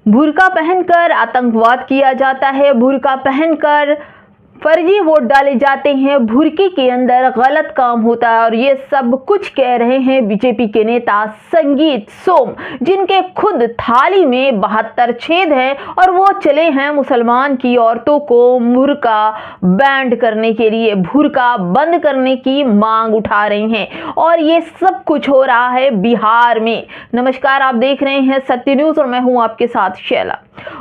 बुर्का पहनकर आतंकवाद किया जाता है, बुर्का पहनकर फर्जी वोट डाले जाते हैं, बुर्के के अंदर गलत काम होता है। और ये सब कुछ कह रहे हैं बीजेपी के नेता संगीत सोम, जिनके खुद थाली में 72 छेद हैं और वो चले हैं मुसलमान की औरतों को बुर्का बैंड करने के लिए, बुर्का बंद करने की मांग उठा रहे हैं। और ये सब कुछ हो रहा है बिहार में। नमस्कार, आप देख रहे हैं सत्य न्यूज और मैं हूं आपके साथ शैला।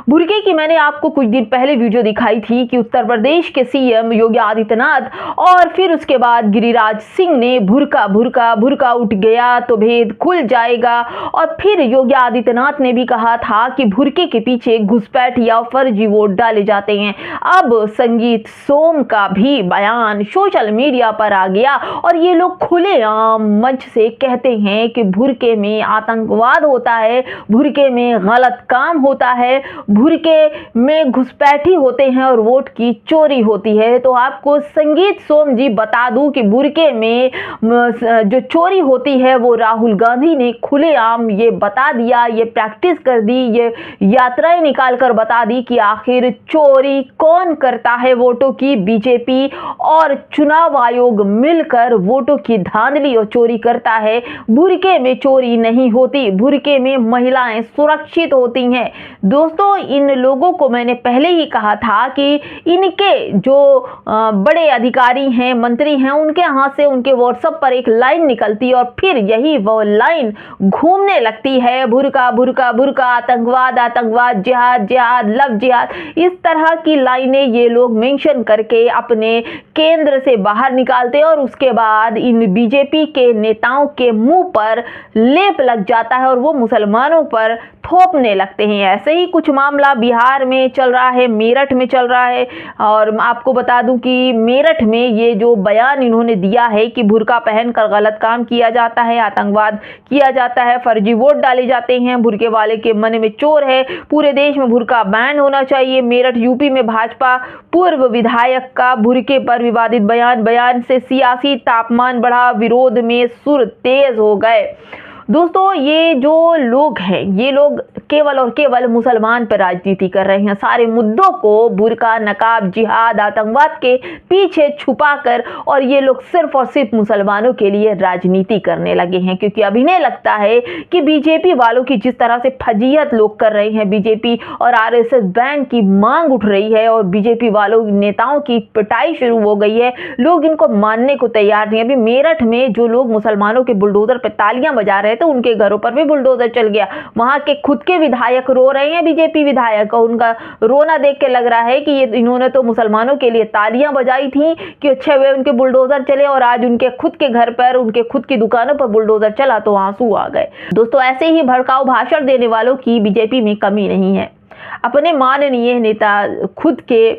बुर्के की मैंने आपको कुछ दिन पहले वीडियो दिखाई थी कि उत्तर प्रदेश के सीएम योगी आदित्यनाथ और फिर उसके बाद गिरिराज सिंह ने बुर्का उठ गया तो भेद खुल जाएगा। और फिर योगी आदित्यनाथ ने भी कहा था कि बुर्के के पीछे घुसपैठ या फर्जी वोट डाले जाते हैं। अब संगीत सोम का भी बयान सोशल मीडिया पर आ गया और ये लोग खुलेआम मंच से कहते हैं कि बुर्के में आतंकवाद होता है, बुर्के में गलत काम होता है, बुर्के में घुसपैठी होते हैं और वोट की चोरी होती है। तो आपको संगीत सोम जी बता दूं कि बुर्के में जो चोरी होती है वो राहुल गांधी ने खुलेआम ये बता दिया, ये प्रैक्टिस कर दी, ये यात्राएं निकाल कर बता दी कि आखिर चोरी कौन करता है वोटों की। बीजेपी और चुनाव आयोग मिलकर वोटों की धांधली और चोरी करता है। बुर्के में चोरी नहीं होती, बुर्के में महिलाएं सुरक्षित होती हैं। दोस्तों, इन लोगों को मैंने पहले ही कहा था कि इनके जो बड़े अधिकारी हैं, मंत्री हैं, उनके हाथ से उनके व्हाट्सएप पर एक लाइन निकलती है और फिर यही वो लाइन घूमने लगती है, बुर्का बुर्का बुर्का, आतंकवाद आतंकवाद, जिहाद जिहाद, लव जिहाद। इस तरह की लाइनें ये लोग मेंशन करके अपने केंद्र से बाहर निकालते हैं और उसके बाद इन बीजेपी के नेताओं के मुंह पर लेप लग जाता है और वो मुसलमानों पर थोपने लगते हैं। ऐसे ही कुछ मामला बिहार में चल रहा है, मेरठ में चल रहा है। और आपको बता दूं कि मेरठ में ये जो बयान इन्होंने दिया है कि बुर्का पहनकर गलत काम किया जाता है, आतंकवाद किया जाता है, फर्जी वोट डाले जाते हैं, बुर्के वाले के मन में चोर है, पूरे देश में बुर्का बैन होना चाहिए। मेरठ यूपी में भाजपा पूर्व विधायक का बुर्के पर विवादित बयान से सियासी तापमान बढ़ा, विरोध में सुर तेज हो गए। दोस्तों, ये जो लोग हैं, ये लोग केवल और केवल मुसलमान पर राजनीति कर रहे हैं। सारे मुद्दों को बुर्का, नकाब, जिहाद, आतंकवाद के पीछे छुपाकर और ये लोग सिर्फ और सिर्फ मुसलमानों के लिए राजनीति करने लगे हैं। क्योंकि अब इन्हें लगता है कि बीजेपी वालों की जिस तरह से फजीहत लोग कर रहे हैं, बीजेपी और आरएसएस बैन की मांग उठ रही है और बीजेपी वालों नेताओं की पिटाई शुरू हो गई है, लोग इनको मानने को तैयार नहीं। अभी मेरठ में जो लोग मुसलमानों के बुलडोजर पर तालियां बजा रहे तो उनके घरों पर भी बुलडोजर चल गया। वहां के खुद के विधायक रो रहे हैं, बीजेपी विधायक, उनका रोना देख के लग रहा है कि ये इन्होंने तो मुसलमानों के लिए तालियां बजाई थी कि अच्छे हुए उनके बुलडोजर चले और आज उनके खुद के घर पर, उनके खुद की दुकानों पर बुलडोजर चला तो आंसू आ गए। दोस्तों, ऐसे ही भड़काऊ भाषण देने वालों की बीजेपी में कमी नहीं है। अपने माननीय नेता खुद के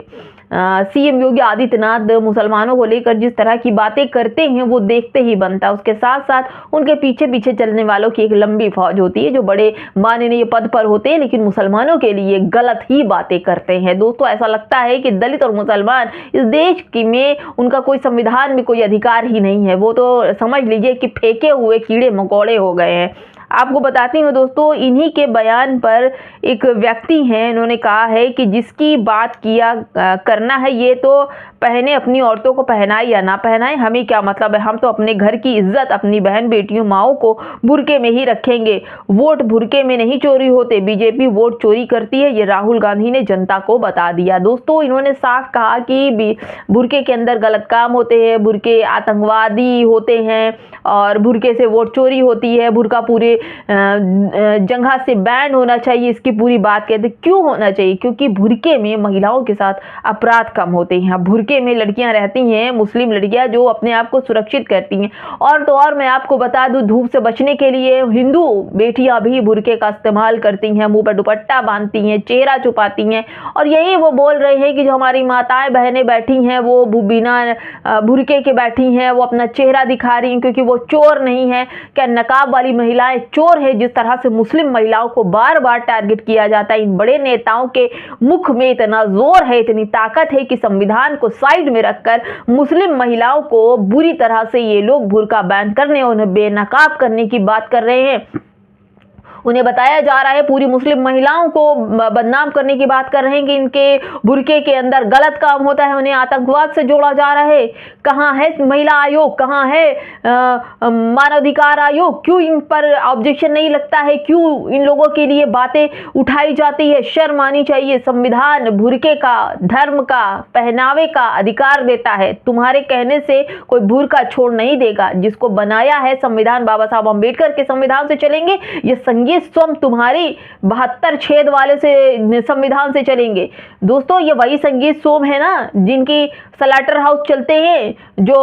सीएम योगी आदित्यनाथ मुसलमानों को लेकर जिस तरह की बातें करते हैं वो देखते ही बनता है। उसके साथ साथ उनके पीछे पीछे चलने वालों की एक लंबी फौज होती है जो बड़े माननीय पद पर होते हैं लेकिन मुसलमानों के लिए गलत ही बातें करते हैं। दोस्तों, ऐसा लगता है कि दलित और मुसलमान इस देश की में उनका कोई संविधान में कोई अधिकार ही नहीं है। वो तो समझ लीजिए कि फेंके हुए कीड़े मकोड़े हो गए हैं। आपको बताती हूँ दोस्तों, इन्हीं के बयान पर एक व्यक्ति हैं, इन्होंने कहा है कि जिसकी बात किया करना है ये तो पहने, अपनी औरतों को पहनाए या ना पहनाए, हमें क्या मतलब है। हम तो अपने घर की इज्जत, अपनी बहन बेटियों माओं को बुर्के में ही रखेंगे। वोट बुर्के में नहीं चोरी होते, बीजेपी वोट चोरी करती है, ये राहुल गांधी ने जनता को बता दिया। दोस्तों, इन्होंने साफ कहा कि बुर्के के अंदर गलत काम होते हैं, बुर्के आतंकवादी होते हैं और बुर्के से वोट चोरी होती है, बुर्का पूरे जगह से बैन होना चाहिए। इसकी पूरी बात कहते क्यों होना चाहिए, क्योंकि बुर्के में महिलाओं के साथ अपराध कम होते हैं। बुर्के में लड़कियां रहती हैं, मुस्लिम लड़कियां जो अपने आप को सुरक्षित करती हैं। और तो और मैं आपको बता दूं, धूप से बचने के लिए हिंदू बेटियां भी बुर्के का इस्तेमाल करती हैं, मुंह पर दुपट्टा बांधती हैं, चेहरा छुपाती हैं। और यही वो बोल रहे हैं कि जो हमारी माताएं बहनें बैठी हैं वो बिना बुर्के के बैठी हैं, वो अपना चेहरा दिखा रही हैं क्योंकि वो चोर नहीं है। क्या नकाब वाली महिलाएं चोर है? जिस तरह से मुस्लिम महिलाओं को बार बार टारगेट किया जाता है, इन बड़े नेताओं के मुख में इतना जोर है, इतनी ताकत है कि संविधान को साइड में रखकर मुस्लिम महिलाओं को बुरी तरह से ये लोग बुर्का बैन करने और उन्हें बेनकाब करने की बात कर रहे हैं। उन्हें बताया जा रहा है, पूरी मुस्लिम महिलाओं को बदनाम करने की बात कर रहे हैं कि इनके बुर्के के अंदर गलत काम होता है, उन्हें आतंकवाद से जोड़ा जा रहा है। कहाँ है महिला आयोग, कहाँ है मानवाधिकार आयोग? क्यों इन पर ऑब्जेक्शन नहीं लगता है? क्यों इन लोगों के लिए बातें उठाई जाती है? शर्म आनी चाहिए। संविधान बुर्के का, धर्म का, पहनावे का अधिकार देता है। तुम्हारे कहने से कोई बुर्का छोड़ नहीं देगा। जिसको बनाया है संविधान, बाबा साहब अम्बेडकर के संविधान से चलेंगे। ये संगीत स्वम तुम्हारी 72 छेद वाले से संविधान से चलेंगे। दोस्तों, ये वही संगीत सोम है ना जिनकी स्लाटर हाउस चलते हैं, जो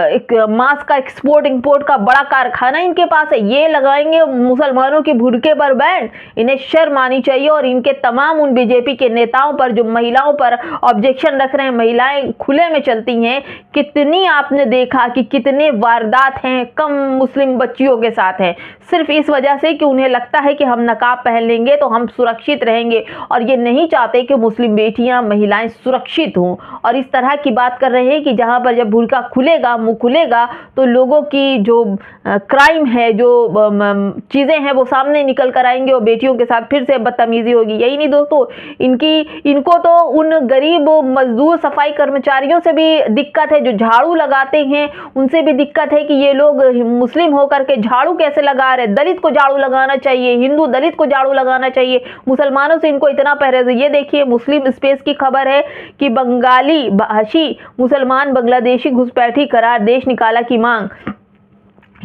एक मांस का एक्सपोर्ट इंपोर्ट का बड़ा कारखाना इनके पास है। ये लगाएंगे मुसलमानों के बुर्के पर बैन। इन्हें शर्म आनी चाहिए। और इनके तमाम उन बीजेपी के नेताओं पर जो महिलाओं पर ऑब्जेक्शन रख रहे हैं, महिलाएं खुले में चलती हैं, कितनी आपने देखा कि कितने वारदात हैं कम मुस्लिम बच्चियों के साथ हैं, सिर्फ इस वजह से कि उन्हें लगता है कि हम नकाब पहन लेंगे तो हम सुरक्षित रहेंगे। और ये नहीं चाहते कि मुस्लिम बेटियां, महिलाएं सुरक्षित हों। और इस तरह की बात कर रहे हैं कि जहां पर जब बुर्का खुलेगा, मुंह खुलेगा, तो लोगों की जो क्राइम है, जो चीजें हैं, वो सामने निकल कर आएंगे और बेटियों के साथ फिर से बदतमीजी होगी। यही नहीं दोस्तों, इनको तो उन गरीब मजदूर सफाई कर्मचारियों से भी दिक्कत है जो झाड़ू लगाते हैं, उनसे भी दिक्कत है कि ये लोग मुस्लिम होकर के झाड़ू कैसे लगा रहे। दलित को झाड़ू लगाना चाहिए, हिंदू दलित को झाड़ू लगाना चाहिए, मुसलमानों से इनको इतना परहेज। ये देखिए, मुस्लिम स्पेस की खबर है कि बंगाली भाषी मुसलमान बांग्लादेशी घुसपैठी करार, देश निकाला की मांग।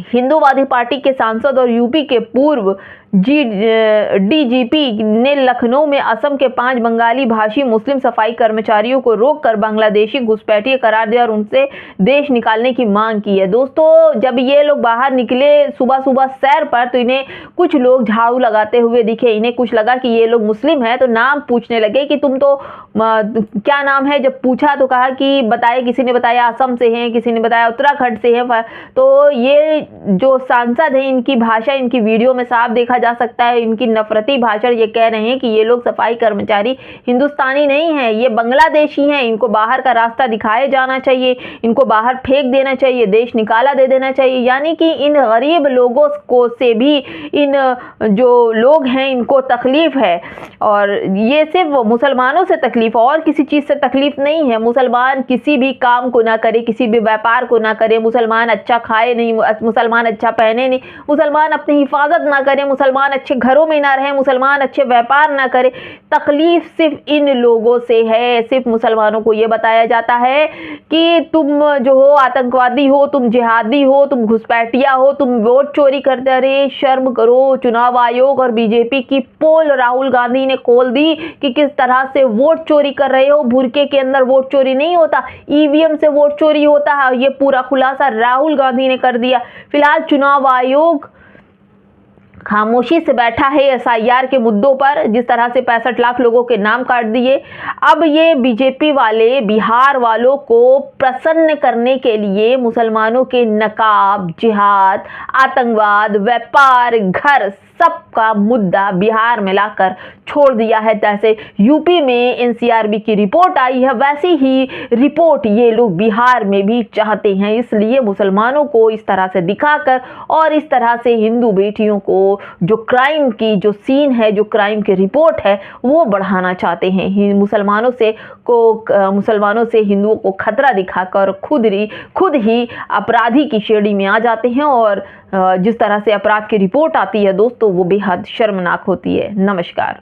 हिंदूवादी पार्टी के सांसद और यूपी के पूर्व डीजीपी ने लखनऊ में असम के 5 बंगाली भाषी मुस्लिम सफाई कर्मचारियों को रोककर बांग्लादेशी घुसपैठी करार दिया और उनसे देश निकालने की मांग की है। दोस्तों, जब ये लोग बाहर निकले सुबह सुबह सैर पर, तो इन्हें कुछ लोग झाड़ू लगाते हुए दिखे। इन्हें कुछ लगा कि ये लोग मुस्लिम हैं, तो नाम पूछने लगे कि तुम तो क्या नाम है। जब पूछा तो कहा कि बताए, किसी ने बताया असम से हैं, किसी ने बताया उत्तराखंड से हैं। तो ये जो सांसद हैं, इनकी भाषा इनकी वीडियो में साफ देखा जा सकता है, इनकी नफरती भाषा। ये कह रहे हैं कि ये लोग सफाई कर्मचारी हिंदुस्तानी नहीं है, ये बांग्लादेशी हैं, इनको बाहर का रास्ता दिखाया जाना चाहिए, इनको बाहर फेंक देना चाहिए, देश निकाला दे देना चाहिए। यानी कि इन गरीब लोगों को से भी इन जो लोग हैं इनको तकलीफ है। और ये सिर्फ मुसलमानों से तकलीफ, और किसी चीज से तकलीफ नहीं है। मुसलमान किसी भी काम को ना करे, किसी भी व्यापार को ना करे, मुसलमान अच्छा खाए नहीं, मुसलमान अच्छा पहने नहीं, मुसलमान अपनी हिफाजत ना करे, मुसलमान अच्छे घरों में ना रहे, मुसलमान अच्छे व्यापार ना करे। तकलीफ सिर्फ इन लोगों से है। सिर्फ मुसलमानों को ये बताया जाता है कि तुम जो हो आतंकवादी हो, तुम जिहादी हो, तुम घुसपैठिया हो, तुम वोट चोरी करते रहे। शर्म करो। चुनाव आयोग और बीजेपी की पोल राहुल गांधी ने खोल दी कि किस तरह से वोट चोरी कर रहे हो। बुर्के के अंदर वोट चोरी नहीं होता, ईवीएम से वोट चोरी होता है। ये पूरा खुलासा राहुल गांधी ने कर दिया। फिलहाल चुनाव आयोग खामोशी से बैठा है एसआईआर के मुद्दों पर, जिस तरह से 65 लाख लोगों के नाम काट दिए। अब ये बीजेपी वाले बिहार वालों को प्रसन्न करने के लिए मुसलमानों के नकाब, जिहाद, आतंकवाद, व्यापार, घर, सबका मुद्दा बिहार में लाकर छोड़ दिया है। जैसे यूपी में एनसीआरबी की रिपोर्ट आई है, वैसी ही रिपोर्ट ये लोग बिहार में भी चाहते हैं। इसलिए मुसलमानों को इस तरह से दिखाकर और इस तरह से हिंदू बेटियों को जो क्राइम की जो सीन है, जो क्राइम की रिपोर्ट है, वो बढ़ाना चाहते हैं। मुसलमानों से हिंदुओं को खतरा दिखाकर खुद ही अपराधी की श्रेणी में आ जाते हैं। और जिस तरह से अपराध की रिपोर्ट आती है दोस्तों, वो बेहद शर्मनाक होती है। नमस्कार।